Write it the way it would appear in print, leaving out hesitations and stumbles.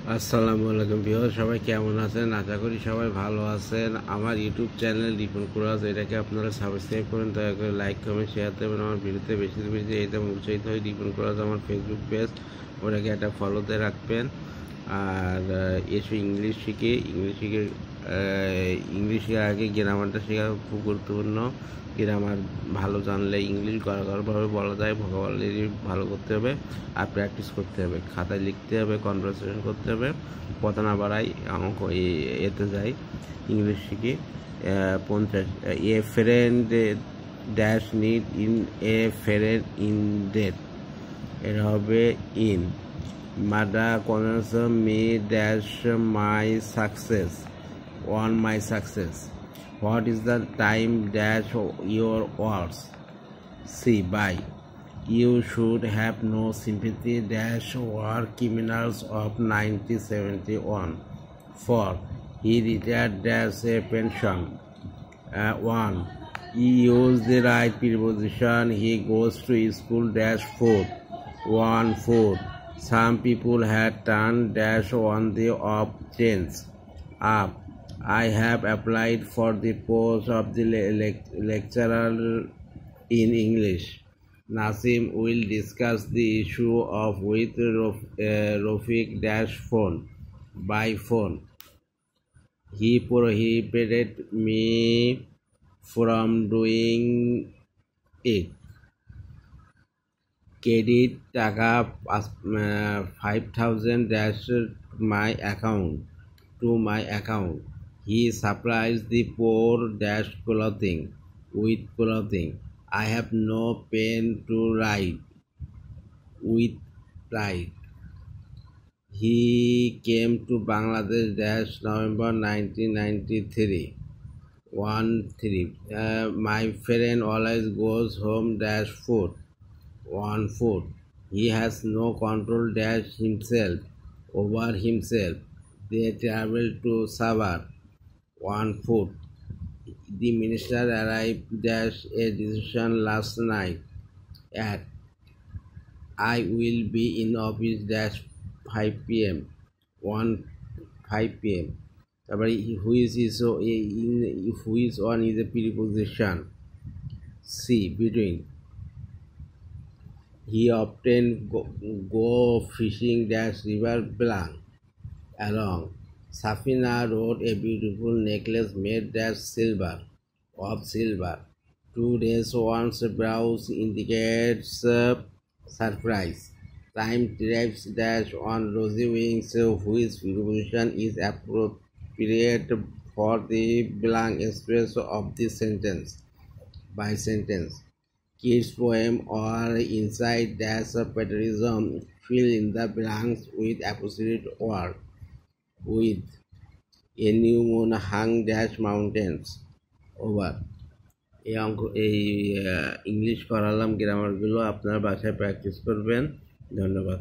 আসসালামু আলাইকুম ভিউয়ার, সবাই কেমন আছেন? আশা করি সবাই ভালো আছেন। আমার ইউটিউব চ্যানেল রিপন কুরাজ, এটাকে আপনারা সাবস্ক্রাইব করেন, দয়া করে লাইক কমেন্ট শেয়ার দেবেন। আমার ভিডিওতে বেশি বেশি একদম উৎসাহিত হয়। রিপন কুরাজ আমার ফেসবুক পেজ, ওটাকে একটা ফলোতে রাখবেন। আর এসে ইংলিশ শিখে ইংলিশ শেখার আগে গ্রামারটা শেখা খুব গুরুত্বপূর্ণ। গ্রামার ভালো জানলে ইংলিশ গড়গড়ভাবে বলা যায়। ভোকাবুলারি ভালো করতে হবে আর প্র্যাকটিস করতে হবে, খাতায় লিখতে হবে, কনভারসেশন করতে হবে। কথা না বাড়াই অঙ্ক এতে যাই। ইংলিশ শিখি। 50 a friend dash need in a friend in death, এটা হবে ইন। মাদা cons me dash my success, on my success. What is the time dash your words? See, bye. You should have no sympathy dash war criminals of 1971. For he retired dash a pension. 1. He used the right preposition. He goes to school dash 4. 1 4. Some people had turned dash on the off chance. Up. I have applied for the post of the lecturer in English. Nasim will discuss the issue of with Rafiq dash phone by phone. He prohibited me from doing it. Credit টাকা 5,000 dash my account to my account. He supplies the poor dash clothing with clothing. I have no pen to write with pride. He came to Bangladesh dash November 1993. 1 3. My friend always goes home dash food. 1 4. He has no control dash himself over himself. They travel to Sabah. 1 4. The minister arrived dash a decision last night at I will be in office dash 5 p.m. 1 5 p.m. তারপরে who is on is a preposition. C. Between. He often go fishing dash river Blanc along. Safina wrote a beautiful necklace made of silver. 2 days once browse indicates surprise. Time drives dash on rosy wings, whose preposition is appropriate for the blank space of the sentence. By sentence. Kids poem or inside dash patriotism, fill in the blanks with appropriate word. With a new moon hung dash mountains over. এই English করালাম, গ্রামারগুলো আপনার বাসায় practice করবেন। ধন্যবাদ।